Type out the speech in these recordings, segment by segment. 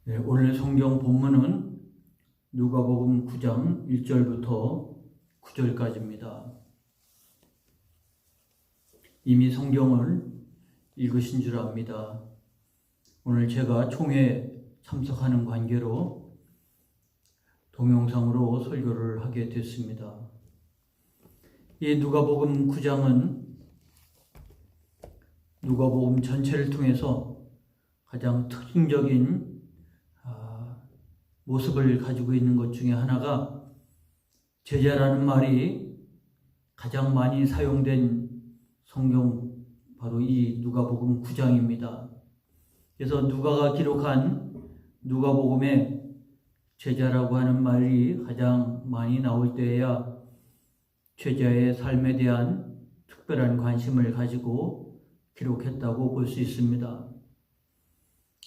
네, 오늘 성경 본문은 누가복음 9장 1절부터 9절까지입니다. 이미 성경을 읽으신 줄 압니다. 오늘 제가 총회에 참석하는 관계로 동영상으로 설교를 하게 됐습니다. 이 누가복음 9장은 누가복음 전체를 통해서 가장 특징적인 모습을 가지고 있는 것 중에 하나가 제자라는 말이 가장 많이 사용된 성경 바로 이 누가복음 9장입니다. 그래서 누가가 기록한 누가복음에 제자라고 하는 말이 가장 많이 나올 때에야 제자의 삶에 대한 특별한 관심을 가지고 기록했다고 볼 수 있습니다.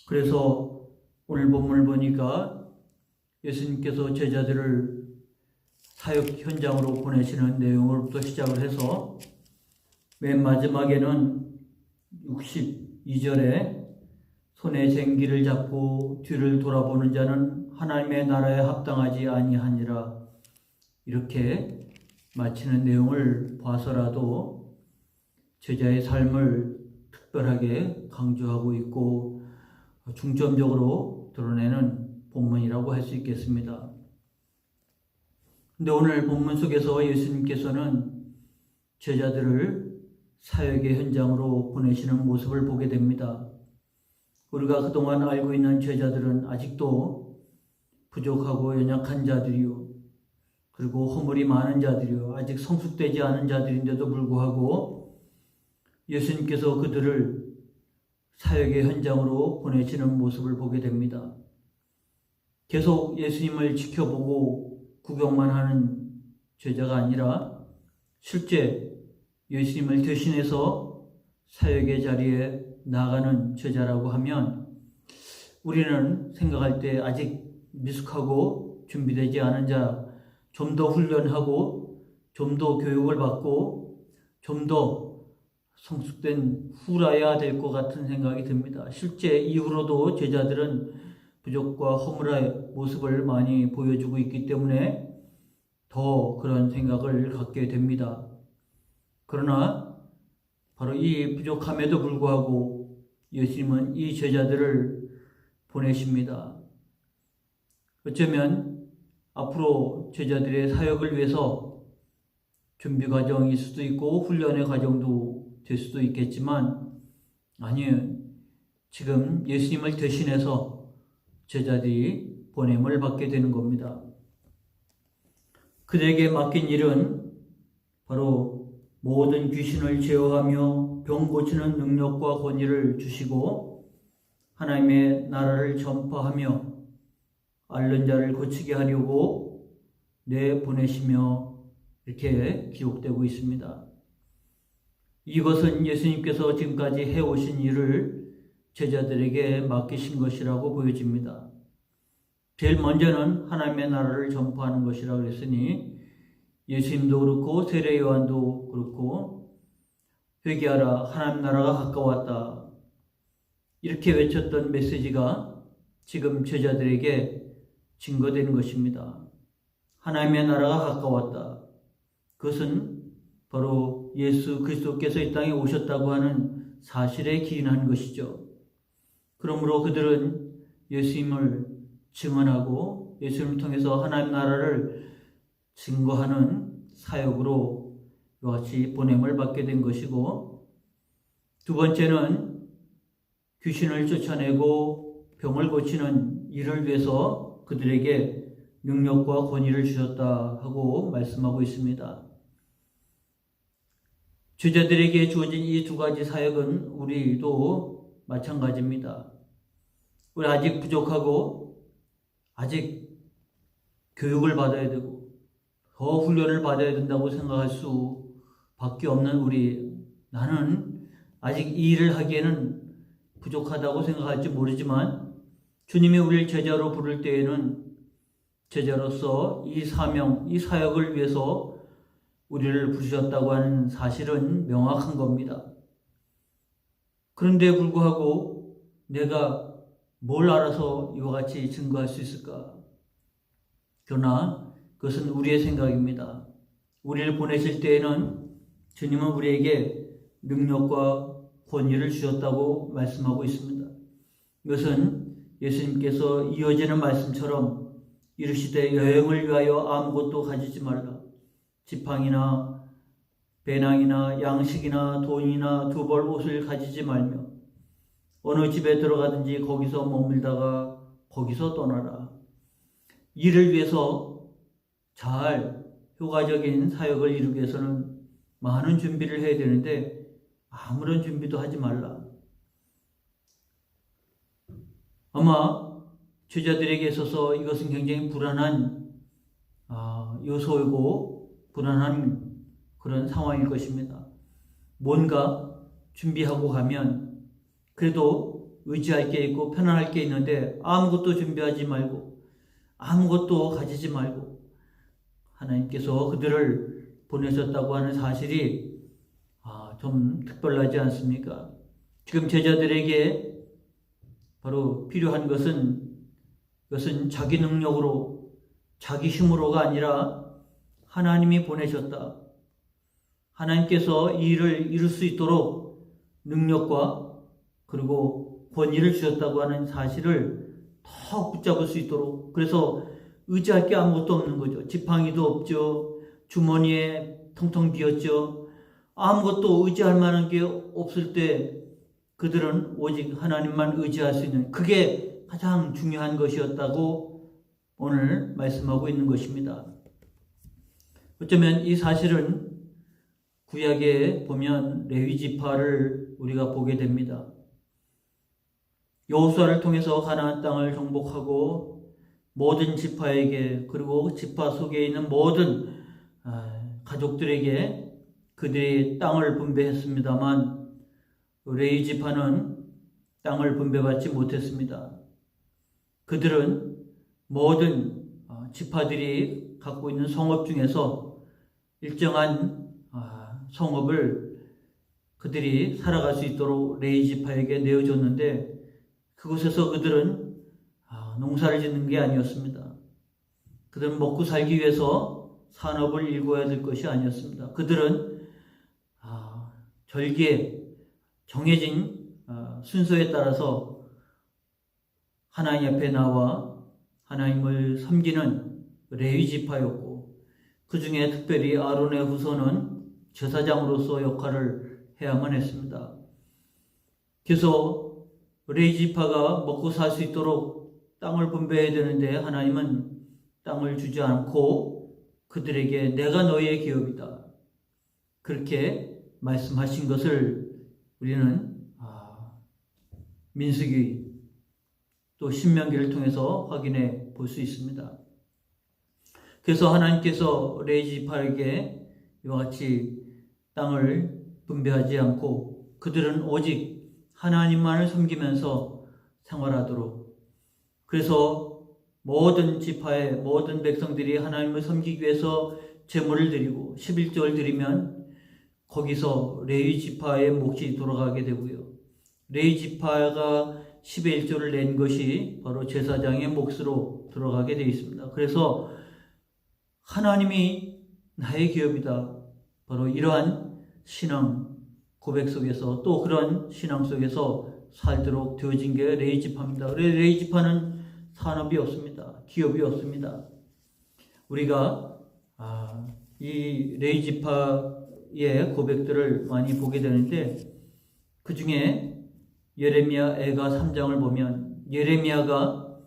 그래서 오늘 본문을 보니까 예수님께서 제자들을 사역 현장으로 보내시는 내용으로부터 시작을 해서 맨 마지막에는 62절에 손에 쟁기를 잡고 뒤를 돌아보는 자는 하나님의 나라에 합당하지 아니하니라 이렇게 마치는 내용을 봐서라도 제자의 삶을 특별하게 강조하고 있고 중점적으로 드러내는 본문이라고 할 수 있겠습니다. 근데 오늘 본문 속에서 예수님께서는 제자들을 사역의 현장으로 보내시는 모습을 보게 됩니다. 우리가 그동안 알고 있는 제자들은 아직도 부족하고 연약한 자들이요, 그리고 허물이 많은 자들이요, 아직 성숙되지 않은 자들인데도 불구하고 예수님께서 그들을 사역의 현장으로 보내시는 모습을 보게 됩니다. 계속 예수님을 지켜보고 구경만 하는 제자가 아니라 실제 예수님을 대신해서 사역의 자리에 나가는 제자라고 하면 우리는 생각할 때 아직 미숙하고 준비되지 않은 자, 좀 더 훈련하고 좀 더 교육을 받고 좀 더 성숙된 후라야 될 것 같은 생각이 듭니다. 실제 이후로도 제자들은 부족과 허물의 모습을 많이 보여주고 있기 때문에 더 그런 생각을 갖게 됩니다. 그러나 바로 이 부족함에도 불구하고 예수님은 이 제자들을 보내십니다. 어쩌면 앞으로 제자들의 사역을 위해서 준비 과정일 수도 있고 훈련의 과정도 될 수도 있겠지만 아니요, 지금 예수님을 대신해서 제자들이 보냄을 받게 되는 겁니다. 그들에게 맡긴 일은 바로 모든 귀신을 제어하며 병 고치는 능력과 권위를 주시고 하나님의 나라를 전파하며 앓는 자를 고치게 하려고 내보내시며 이렇게 기록되고 있습니다. 이것은 예수님께서 지금까지 해오신 일을 제자들에게 맡기신 것이라고 보여집니다. 제일 먼저는 하나님의 나라를 전파하는 것이라고 했으니 예수님도 그렇고 세례 요한도 그렇고 회개하라 하나님 나라가 가까웠다 이렇게 외쳤던 메시지가 지금 제자들에게 증거되는 것입니다. 하나님의 나라가 가까웠다. 그것은 바로 예수 그리스도께서 이 땅에 오셨다고 하는 사실에 기인한 것이죠. 그러므로 그들은 예수님을 증언하고 예수님을 통해서 하나님 나라를 증거하는 사역으로 이와 같이 보냄을 받게 된 것이고, 두 번째는 귀신을 쫓아내고 병을 고치는 일을 위해서 그들에게 능력과 권위를 주셨다 하고 말씀하고 있습니다. 제자들에게 주어진 이 두 가지 사역은 우리도 마찬가지입니다. 우리 아직 부족하고 아직 교육을 받아야 되고 더 훈련을 받아야 된다고 생각할 수밖에 없는 우리, 나는 아직 이 일을 하기에는 부족하다고 생각할지 모르지만 주님이 우리를 제자로 부를 때에는 제자로서 이 사명, 이 사역을 위해서 우리를 부르셨다고 하는 사실은 명확한 겁니다. 그런데 불구하고 내가 뭘 알아서 이와 같이 증거할 수 있을까? 그러나 그것은 우리의 생각입니다. 우리를 보내실 때에는 주님은 우리에게 능력과 권위를 주셨다고 말씀하고 있습니다. 이것은 예수님께서 이어지는 말씀처럼 이르시되 여행을 위하여 아무것도 가지지 말라. 지팡이나 배낭이나 양식이나 돈이나 두 벌 옷을 가지지 말며 어느 집에 들어가든지 거기서 머물다가 거기서 떠나라. 이를 위해서 잘 효과적인 사역을 이루기 위해서는 많은 준비를 해야 되는데 아무런 준비도 하지 말라. 아마 제자들에게 있어서 이것은 굉장히 불안한 요소이고 불안한 그런 상황일 것입니다. 뭔가 준비하고 가면 그래도 의지할 게 있고 편안할 게 있는데 아무것도 준비하지 말고 아무것도 가지지 말고 하나님께서 그들을 보내셨다고 하는 사실이 좀 특별하지 않습니까? 지금 제자들에게 바로 필요한 것은 자기 능력으로 자기 힘으로가 아니라 하나님이 보내셨다. 하나님께서 이 일을 이룰 수 있도록 능력과 그리고 권위를 주셨다고 하는 사실을 더 붙잡을 수 있도록, 그래서 의지할 게 아무것도 없는 거죠. 지팡이도 없죠. 주머니에 텅텅 비었죠. 아무것도 의지할 만한 게 없을 때 그들은 오직 하나님만 의지할 수 있는, 그게 가장 중요한 것이었다고 오늘 말씀하고 있는 것입니다. 어쩌면 이 사실은 구약에 보면 레위 지파를 우리가 보게 됩니다. 여호수아를 통해서 가나안 땅을 정복하고 모든 지파에게, 그리고 지파 속에 있는 모든 가족들에게 그들이 땅을 분배했습니다만 레위 지파는 땅을 분배받지 못했습니다. 그들은 모든 지파들이 갖고 있는 성읍 중에서 일정한 성읍을 그들이 살아갈 수 있도록 레위 지파에게 내어줬는데 그곳에서 그들은 농사를 짓는 게 아니었습니다. 그들은 먹고 살기 위해서 산업을 일궈야 될 것이 아니었습니다. 그들은 절기에 정해진 순서에 따라서 하나님 앞에 나와 하나님을 섬기는 레위 지파였고, 그 중에 특별히 아론의 후손은 제사장으로서 역할을 해야만 했습니다. 그래서 레위 지파가 먹고 살 수 있도록 땅을 분배해야 되는데 하나님은 땅을 주지 않고 그들에게 내가 너희의 기업이다, 그렇게 말씀하신 것을 우리는 민수기 또 신명기를 통해서 확인해 볼 수 있습니다. 그래서 하나님께서 레위 지파에게 이와 같이 땅을 분배하지 않고 그들은 오직 하나님만을 섬기면서 생활하도록, 그래서 모든 지파의 모든 백성들이 하나님을 섬기기 위해서 제물을 드리고 11조를 드리면 거기서 레위 지파의 몫이 돌아가게 되고요. 레위 지파가 10의 1조를 낸 것이 바로 제사장의 몫으로 들어가게 되어 있습니다. 그래서 하나님이 나의 기업이다, 바로 이러한 신앙 고백 속에서 또 그런 신앙 속에서 살도록 되어진 게 레위 지파입니다. 레위 지파는 산업이 없습니다. 기업이 없습니다. 우리가 이 레위 지파의 고백들을 많이 보게 되는데 그 중에 예레미야 애가 3장을 보면 예레미야가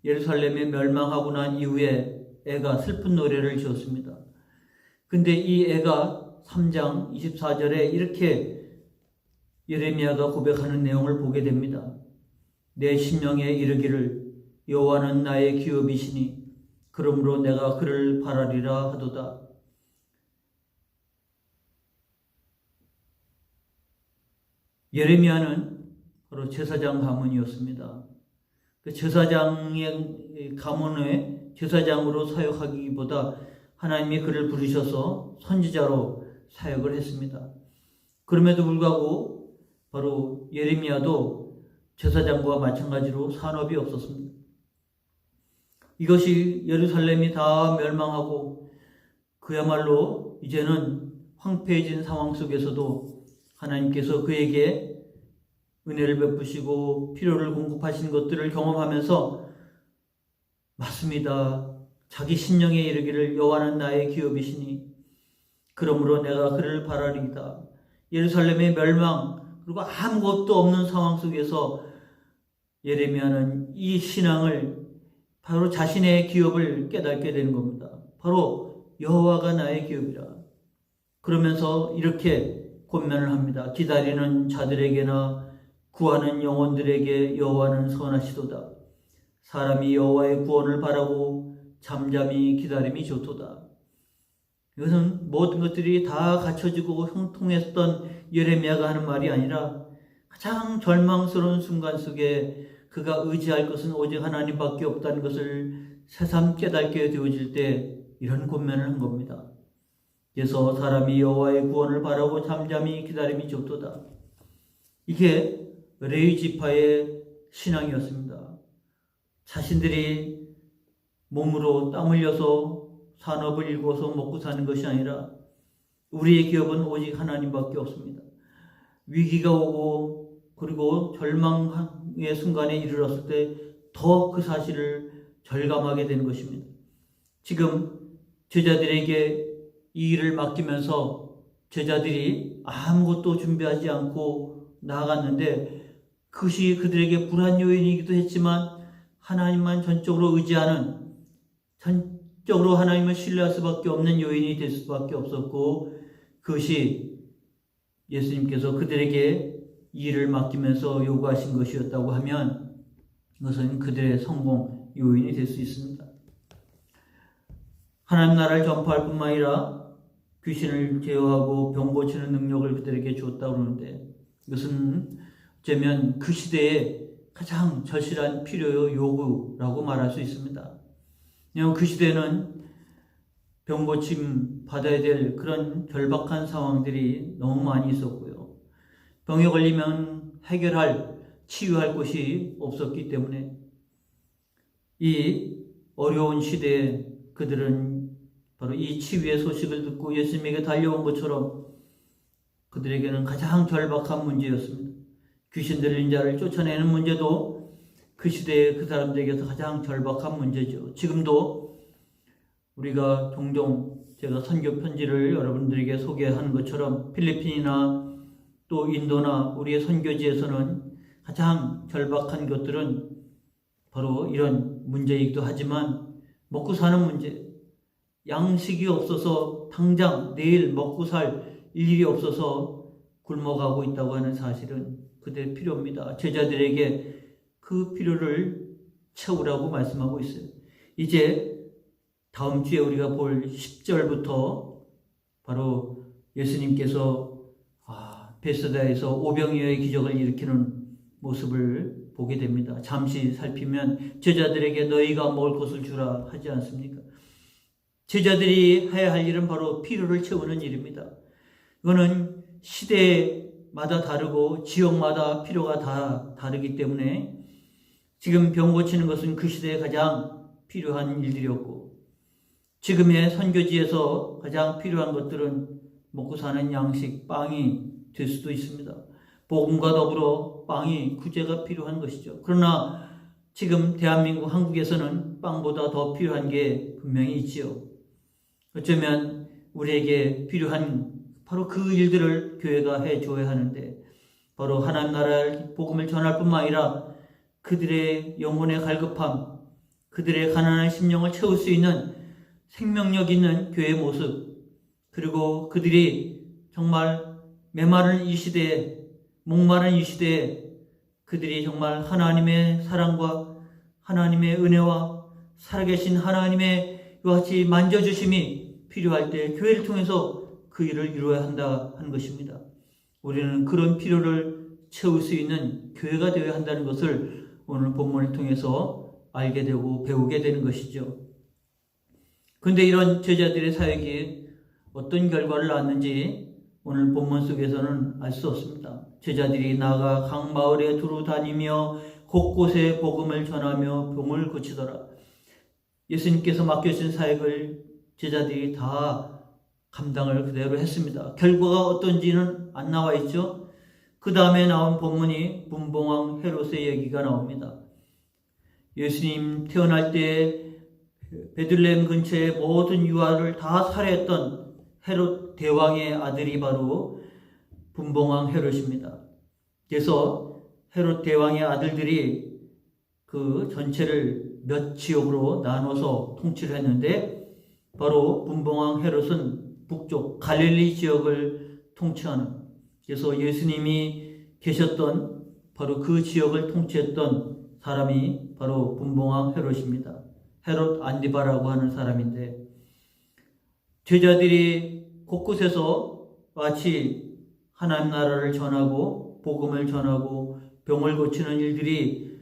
예루살렘에 멸망하고 난 이후에 애가 슬픈 노래를 지었습니다. 근데 이 애가 3장 24절에 이렇게 예레미야가 고백하는 내용을 보게 됩니다. 내 심령에 이르기를 여호와는 나의 기업이시니 그러므로 내가 그를 바라리라 하도다. 예레미야는 바로 제사장 가문이었습니다. 그 제사장의 가문에 제사장으로 사역하기보다 하나님이 그를 부르셔서 선지자로 사역을 했습니다. 그럼에도 불구하고 바로 예레미야도 제사장과 마찬가지로 산업이 없었습니다. 이것이 예루살렘이 다 멸망하고 그야말로 이제는 황폐해진 상황 속에서도 하나님께서 그에게 은혜를 베푸시고 필요를 공급하신 것들을 경험하면서 맞습니다. 자기 신령에 이르기를 여호와는 나의 기업이시니 그러므로 내가 그를 바라리이다. 예루살렘의 멸망 그리고 아무것도 없는 상황 속에서 예레미야는 이 신앙을 바로 자신의 기업을 깨닫게 되는 겁니다. 바로 여호와가 나의 기업이라. 그러면서 이렇게 권면을 합니다. 기다리는 자들에게나 구하는 영혼들에게 여호와는 선하시도다. 사람이 여호와의 구원을 바라고 잠잠히 기다림이 좋도다. 이것은 모든 것들이 다 갖춰지고 형통했던 예레미야가 하는 말이 아니라 가장 절망스러운 순간 속에 그가 의지할 것은 오직 하나님밖에 없다는 것을 새삼 깨닫게 되어질 때 이런 권면을 한 겁니다. 그래서 사람이 여호와의 구원을 바라고 잠잠히 기다림이 좋도다. 이게 레위 지파의 신앙이었습니다. 자신들이 몸으로 땀 흘려서 산업을 일궈서 먹고 사는 것이 아니라 우리의 기업은 오직 하나님밖에 없습니다. 위기가 오고 그리고 절망의 순간에 이르렀을 때 더 그 사실을 절감하게 되는 것입니다. 지금 제자들에게 이 일을 맡기면서 제자들이 아무것도 준비하지 않고 나아갔는데 그것이 그들에게 불안 요인이기도 했지만 하나님만 전적으로 의지하는, 전적으로 하나님을 신뢰할 수밖에 없는 요인이 될 수밖에 없었고, 그것이 예수님께서 그들에게 이 일을 맡기면서 요구하신 것이었다고 하면 이것은 그들의 성공 요인이 될 수 있습니다. 하나님 나라를 전파할 뿐만 아니라 귀신을 제어하고 병 고치는 능력을 그들에게 주었다고 그러는데 이것은 어쩌면 그 시대에 가장 절실한 필요요 요구라고 말할 수 있습니다. 왜냐하면 그 시대는 병 고침 받아야 될 그런 절박한 상황들이 너무 많이 있었고요. 병에 걸리면 해결할, 치유할 곳이 없었기 때문에 이 어려운 시대에 그들은 바로 이 치유의 소식을 듣고 예수님에게 달려온 것처럼 그들에게는 가장 절박한 문제였습니다. 귀신 들린 자를 쫓아내는 문제도 그 시대에 그 사람들에게서 가장 절박한 문제죠. 지금도 우리가 종종 제가 선교 편지를 여러분들에게 소개하는 것처럼 필리핀이나 또 인도나 우리의 선교지에서는 가장 절박한 것들은 바로 이런 문제이기도 하지만 먹고 사는 문제, 양식이 없어서 당장 내일 먹고 살 일이 없어서 굶어가고 있다고 하는 사실은 그들의 필요입니다. 제자들에게 그 필요를 채우라고 말씀하고 있어요. 이제 다음 주에 우리가 볼 10절부터 바로 예수님께서 베스다에서 오병이어의 기적을 일으키는 모습을 보게 됩니다. 잠시 살피면 제자들에게 너희가 먹을 것을 주라 하지 않습니까? 제자들이 해야 할 일은 바로 필요를 채우는 일입니다. 이거는 시대마다 다르고 지역마다 필요가 다 다르기 때문에 지금 병 고치는 것은 그 시대에 가장 필요한 일들이었고 지금의 선교지에서 가장 필요한 것들은 먹고 사는 양식, 빵이 될 수도 있습니다. 복음과 더불어 빵이 구제가 필요한 것이죠. 그러나 지금 대한민국 한국에서는 빵보다 더 필요한 게 분명히 있지요. 어쩌면 우리에게 필요한 바로 그 일들을 교회가 해줘야 하는데 바로 하나님 나라의 복음을 전할 뿐만 아니라 그들의 영혼의 갈급함, 그들의 가난한 심령을 채울 수 있는 생명력 있는 교회의 모습, 그리고 그들이 정말 메마른 이 시대에, 목마른 이 시대에 그들이 정말 하나님의 사랑과 하나님의 은혜와 살아계신 하나님의 이와 같이 만져주심이 필요할 때 교회를 통해서 그 일을 이루어야 한다 하는 것입니다. 우리는 그런 필요를 채울 수 있는 교회가 되어야 한다는 것을 오늘 본문을 통해서 알게 되고 배우게 되는 것이죠. 그런데 이런 제자들의 사역이 어떤 결과를 낳았는지 오늘 본문 속에서는 알 수 없습니다. 제자들이 나가 각 마을에 두루 다니며 곳곳에 복음을 전하며 병을 고치더라. 예수님께서 맡겨주신 사역을 제자들이 다 감당을 그대로 했습니다. 결과가 어떤지는 안 나와 있죠. 그 다음에 나온 본문이 분봉왕 헤롯의 얘기가 나옵니다. 예수님 태어날 때 베들레헴 근처의 모든 유아를 다 살해했던 헤롯 대왕의 아들이 바로 분봉왕 헤롯입니다. 그래서 헤롯 대왕의 아들들이 그 전체를 몇 지역으로 나눠서 통치를 했는데 바로 분봉왕 헤롯은 북쪽 갈릴리 지역을 통치하는, 그래서 예수님이 계셨던 바로 그 지역을 통치했던 사람이 바로 분봉왕 헤롯입니다. 헤롯 안디바라고 하는 사람인데, 제자들이 곳곳에서 마치 하나님 나라를 전하고 복음을 전하고 병을 고치는 일들이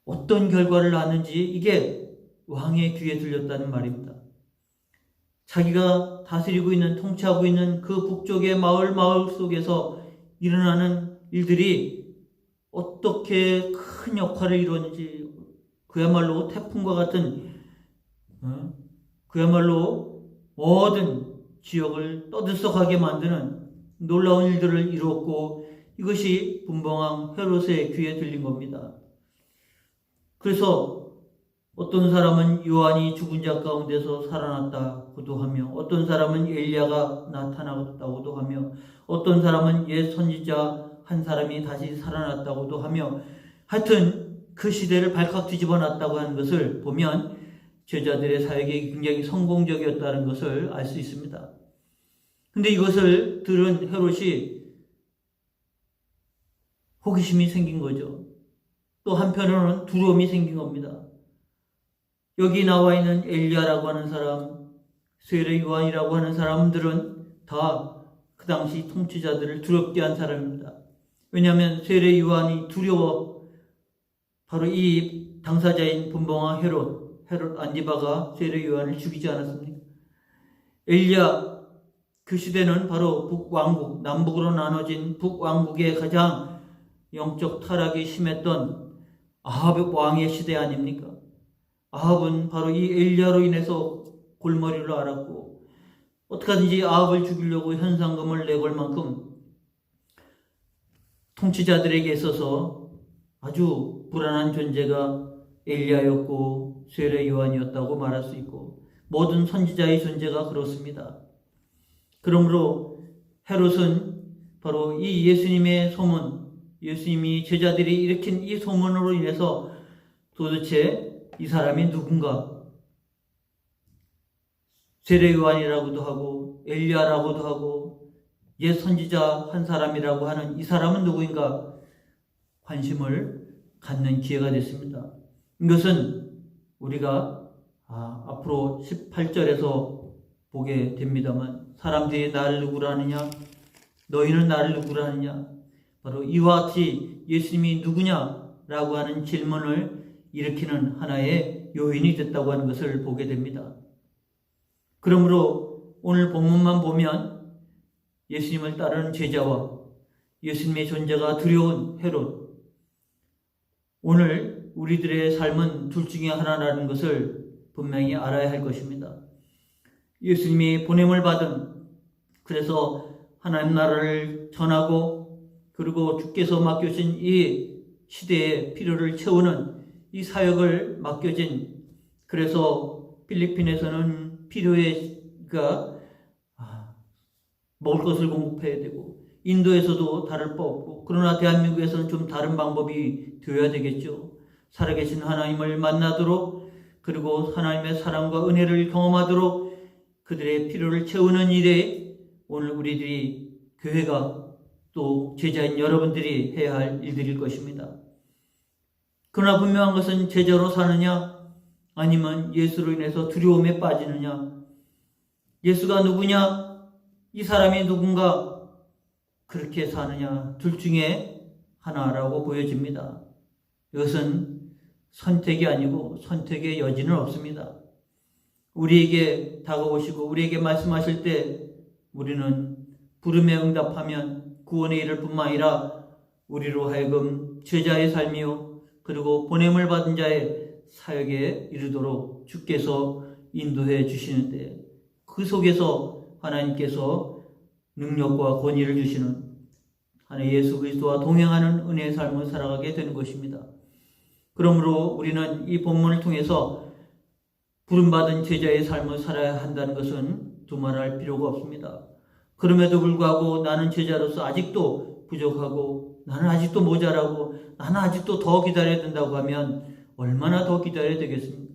어떤 결과를 낳는지 이게 왕의 귀에 들렸다는 말입니다. 자기가 다스리고 있는, 통치하고 있는 그 북쪽의 마을 속에서 일어나는 일들이 어떻게 큰 역할을 이루었는지, 그야말로 태풍과 같은, 그야말로 모든 지역을 떠들썩하게 만드는 놀라운 일들을 이루었고, 이것이 분봉왕 헤롯의 귀에 들린 겁니다. 그래서 어떤 사람은 요한이 죽은 자 가운데서 살아났다고도 하며, 어떤 사람은 엘리야가 나타났다고도 하며, 어떤 사람은 옛 선지자 한 사람이 다시 살아났다고도 하며, 하여튼 그 시대를 발칵 뒤집어 놨다고 하는 것을 보면 제자들의 사역이 굉장히 성공적이었다는 것을 알 수 있습니다. 근데 이것을 들은 헤롯이 호기심이 생긴 거죠. 또 한편으로는 두려움이 생긴 겁니다. 여기 나와 있는 엘리야라고 하는 사람, 세례 요한이라고 하는 사람들은 다 그 당시 통치자들을 두렵게 한 사람입니다. 왜냐하면 세례 요한이 두려워, 바로 이 당사자인 분봉왕 헤롯 안디바가 세례 요한을 죽이지 않았습니까? 엘리야, 그 시대는 바로 북왕국, 남북으로 나눠진 북왕국의 가장 영적 타락이 심했던 아합 왕의 시대 아닙니까? 아합은 바로 이 엘리야로 인해서 골머리를 앓았고, 어떻게든지 아합을 죽이려고 현상금을 내걸 만큼 통치자들에게 있어서 아주 불안한 존재가 엘리야였고 세례 요한이었다고 말할 수 있고, 모든 선지자의 존재가 그렇습니다. 그러므로 헤롯은 바로 이 예수님의 소문, 예수님이 제자들이 일으킨 이 소문으로 인해서 도대체 이 사람이 누군가, 세례 요한이라고도 하고 엘리야라고도 하고 옛 선지자 한 사람이라고 하는 이 사람은 누구인가 관심을 갖는 기회가 됐습니다. 이것은 우리가 앞으로 18절에서 보게 됩니다만, 사람들이 나를 누구라 하느냐, 너희는 나를 누구라 하느냐, 바로 이와 같이 예수님이 누구냐라고 하는 질문을 일으키는 하나의 요인이 됐다고 하는 것을 보게 됩니다. 그러므로 오늘 본문만 보면 예수님을 따르는 제자와 예수님의 존재가 두려운 헤롯, 오늘 우리들의 삶은 둘 중에 하나라는 것을 분명히 알아야 할 것입니다. 예수님이 보냄을 받은, 그래서 하나님 나라를 전하고 그리고 주께서 맡겨진 이 시대의 필요를 채우는 이 사역을 맡겨진, 그래서 필리핀에서는 필요가 먹을 것을 공급해야 되고, 인도에서도 다를 바 없고, 그러나 대한민국에서는 좀 다른 방법이 되어야 되겠죠. 살아계신 하나님을 만나도록, 그리고 하나님의 사랑과 은혜를 경험하도록 그들의 필요를 채우는 일에 오늘 우리들이, 교회가 또 제자인 여러분들이 해야 할 일들일 것입니다. 그러나 분명한 것은 제자로 사느냐 아니면 예수로 인해서 두려움에 빠지느냐, 예수가 누구냐, 이 사람이 누군가 그렇게 사느냐, 둘 중에 하나라고 보여집니다. 이것은 선택이 아니고 선택의 여지는 없습니다. 우리에게 다가오시고 우리에게 말씀하실 때 우리는 부름에 응답하면 구원에 이를 뿐만 아니라 우리로 하여금 제자의 삶이요 그리고 보냄을 받은 자의 사역에 이르도록 주께서 인도해 주시는데 그 속에서 하나님께서 능력과 권위를 주시는 하나님 예수 그리스도와 동행하는 은혜의 삶을 살아가게 되는 것입니다. 그러므로 우리는 이 본문을 통해서 부름받은 제자의 삶을 살아야 한다는 것은 두말할 필요가 없습니다. 그럼에도 불구하고 나는 제자로서 아직도 부족하고 나는 아직도 모자라고 나는 아직도 더 기다려야 된다고 하면 얼마나 더 기다려야 되겠습니까?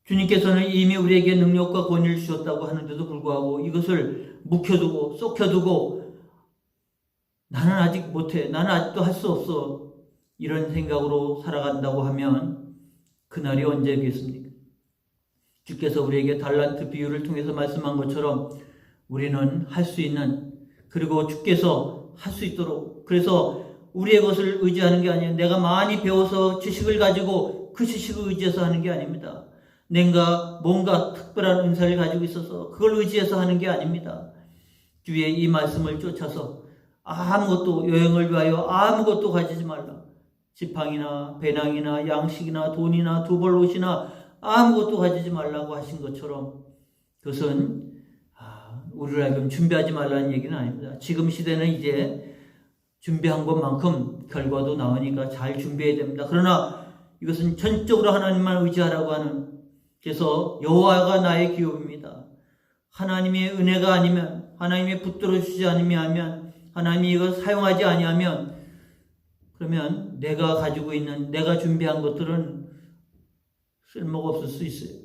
주님께서는 이미 우리에게 능력과 권위를 주셨다고 하는데도 불구하고 이것을 묵혀두고 쏙혀두고 나는 아직 못해, 나는 아직도 할 수 없어 이런 생각으로 살아간다고 하면 그날이 언제겠습니까? 주께서 우리에게 달란트 비유를 통해서 말씀한 것처럼 우리는 할 수 있는 그리고 주께서 할 수 있도록 그래서 우리의 것을 의지하는 게 아니에요. 내가 많이 배워서 지식을 가지고 그 지식을 의지해서 하는 게 아닙니다. 내가 뭔가 특별한 은사를 가지고 있어서 그걸 의지해서 하는 게 아닙니다. 주의 이 말씀을 쫓아서 아무것도 여행을 위하여 아무것도 가지지 말라. 지팡이나 배낭이나 양식이나 돈이나 두벌 옷이나 아무것도 가지지 말라고 하신 것처럼 그것은 우리를 하여금 준비하지 말라는 얘기는 아닙니다. 지금 시대는 이제 준비한 것만큼 결과도 나오니까 잘 준비해야 됩니다. 그러나 이것은 전적으로 하나님만 의지하라고 하는 그래서 여호와가 나의 기업입니다. 하나님의 은혜가 아니면 하나님이 붙들어 주지 않으면 하나님이 이걸 사용하지 아니하면 그러면 내가 가지고 있는 내가 준비한 것들은 쓸모가 없을 수 있어요.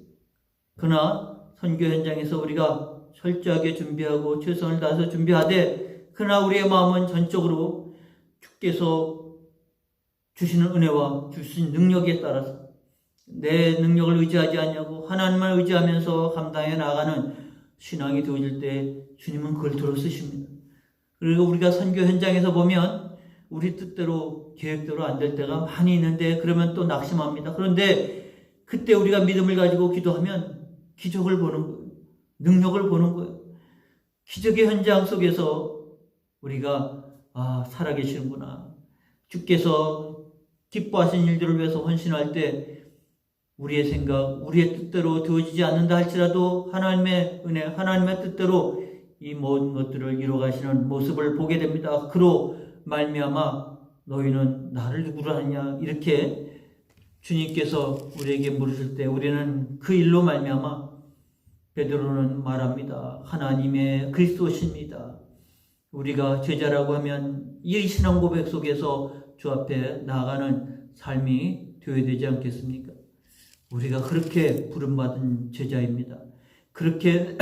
그러나 선교 현장에서 우리가 철저하게 준비하고 최선을 다해서 준비하되 그러나 우리의 마음은 전적으로 주께서 주시는 은혜와 주신 능력에 따라서 내 능력을 의지하지 않냐고 하나님만 의지하면서 감당해 나가는 신앙이 되어질 때 주님은 그걸 들어 쓰십니다. 그리고 우리가 선교 현장에서 보면 우리 뜻대로 계획대로 안 될 때가 많이 있는데 그러면 또 낙심합니다. 그런데 그때 우리가 믿음을 가지고 기도하면 기적을 보는 거예요. 능력을 보는 거예요. 기적의 현장 속에서 우리가 살아계시는구나. 주께서 기뻐하신 일들을 위해서 헌신할 때 우리의 생각, 우리의 뜻대로 되어지지 않는다 할지라도 하나님의 은혜, 하나님의 뜻대로 이 모든 것들을 이루어가시는 모습을 보게 됩니다. 그로 말미암아 너희는 나를 누구로 하느냐 이렇게 주님께서 우리에게 물으실 때 우리는 그 일로 말미암아 베드로는 말합니다. 하나님의 그리스도십니다. 우리가 제자라고 하면 이 신앙 고백 속에서 주 앞에 나아가는 삶이 되어야 되지 않겠습니까? 우리가 그렇게 부름받은 제자입니다. 그렇게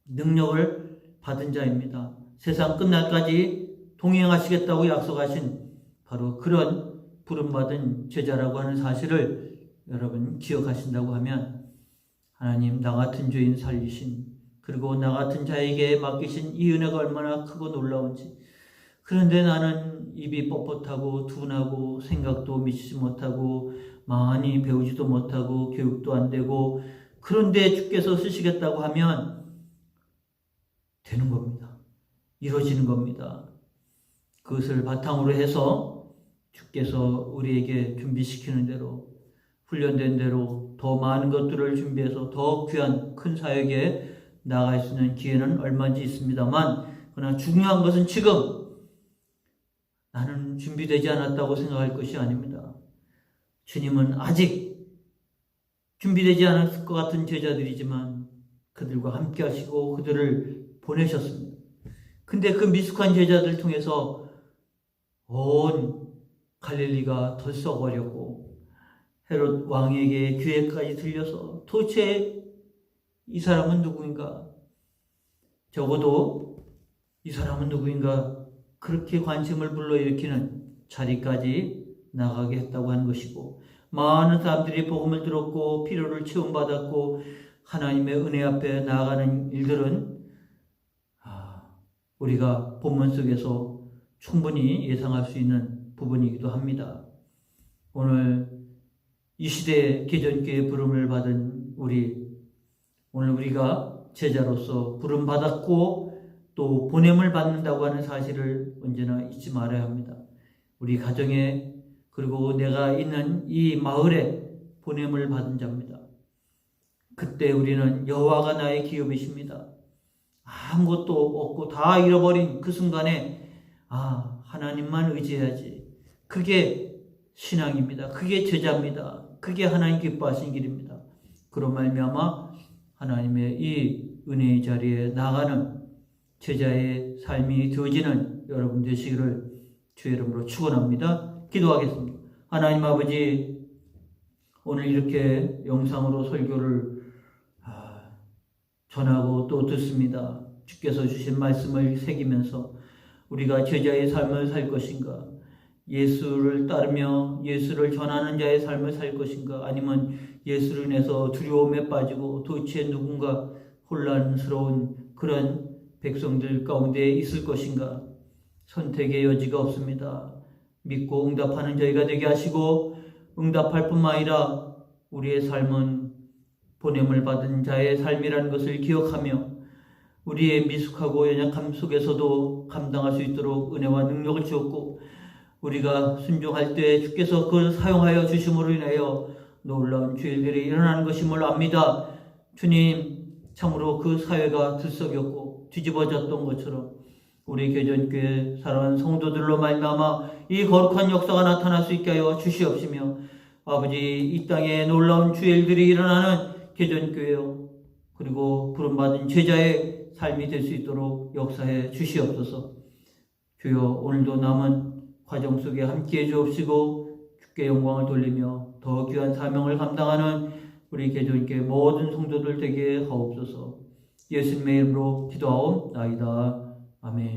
능력을 받은 자입니다. 세상 끝날까지 동행하시겠다고 약속하신 바로 그런 부름받은 제자라고 하는 사실을 여러분 기억하신다고 하면 하나님 나 같은 죄인 살리신 그리고 나 같은 자에게 맡기신 이 은혜가 얼마나 크고 놀라운지 그런데 나는 입이 뻣뻣하고 둔하고 생각도 미치지 못하고 많이 배우지도 못하고 교육도 안 되고 그런데 주께서 쓰시겠다고 하면 되는 겁니다. 이루어지는 겁니다. 그것을 바탕으로 해서 주께서 우리에게 준비시키는 대로 훈련된 대로 더 많은 것들을 준비해서 더 귀한 큰 사역에 나아갈 수 있는 기회는 얼마든지 있습니다만 그러나 중요한 것은 지금 나는 준비되지 않았다고 생각할 것이 아닙니다. 주님은 아직 준비되지 않았을 것 같은 제자들이지만 그들과 함께 하시고 그들을 보내셨습니다. 근데 그 미숙한 제자들 통해서 온 갈릴리가 덜썩거렸고 헤롯 왕에게 귀에까지 들려서 도대체 이 사람은 누구인가? 적어도 이 사람은 누구인가? 그렇게 관심을 불러일으키는 자리까지 나가게 했다고 하는 것이고 많은 사람들이 복음을 들었고 필요를 체험받았고 하나님의 은혜 앞에 나아가는 일들은 우리가 본문 속에서 충분히 예상할 수 있는 부분이기도 합니다. 오늘 이 시대에 개전교회 부름을 받은 오늘 우리가 제자로서 부름 받았고 또 보냄을 받는다고 하는 사실을 언제나 잊지 말아야 합니다. 우리 가정에 그리고 내가 있는 이 마을에 보냄을 받은 자입니다. 그때 우리는 여호와가 나의 기업이십니다. 아무것도 없고 다 잃어버린 그 순간에 하나님만 의지해야지. 그게 신앙입니다. 그게 제자입니다. 그게 하나님 기뻐하신 길입니다. 그런 말미암아 하나님의 이 은혜의 자리에 나가는 제자의 삶이 되어지는 여러분 되시기를 주의 이름으로 축원합니다. 기도하겠습니다. 하나님 아버지, 오늘 이렇게 영상으로 설교를 전하고 또 듣습니다. 주께서 주신 말씀을 새기면서 우리가 제자의 삶을 살 것인가, 예수를 따르며 예수를 전하는 자의 삶을 살 것인가, 아니면 예수를 인해서 두려움에 빠지고 도대체 누군가 혼란스러운 그런 백성들 가운데 있을 것인가. 선택의 여지가 없습니다. 믿고 응답하는 저희가 되게 하시고, 응답할 뿐만 아니라 우리의 삶은 보냄을 받은 자의 삶이라는 것을 기억하며 우리의 미숙하고 연약함 속에서도 감당할 수 있도록 은혜와 능력을 주었고, 우리가 순종할 때 주께서 그걸 사용하여 주심으로 인하여 놀라운 주일들이 일어나는 것임을 압니다. 주님, 참으로 그 사회가 들썩였고 뒤집어졌던 것처럼 우리 개전교회 사랑하는 성도들로 말미암아 이 거룩한 역사가 나타날 수 있게 하여 주시옵시며, 아버지, 이 땅에 놀라운 주일들이 일어나는 개전교회요 그리고 부름받은 제자의 삶이 될 수 있도록 역사해 주시옵소서. 주여, 오늘도 남은 과정 속에 함께해 주옵시고 주께 영광을 돌리며 더 귀한 사명을 감당하는 우리 개전교회 모든 성도들 되게 하옵소서. 예수님의 이름으로 기도하옵나이다. 아멘.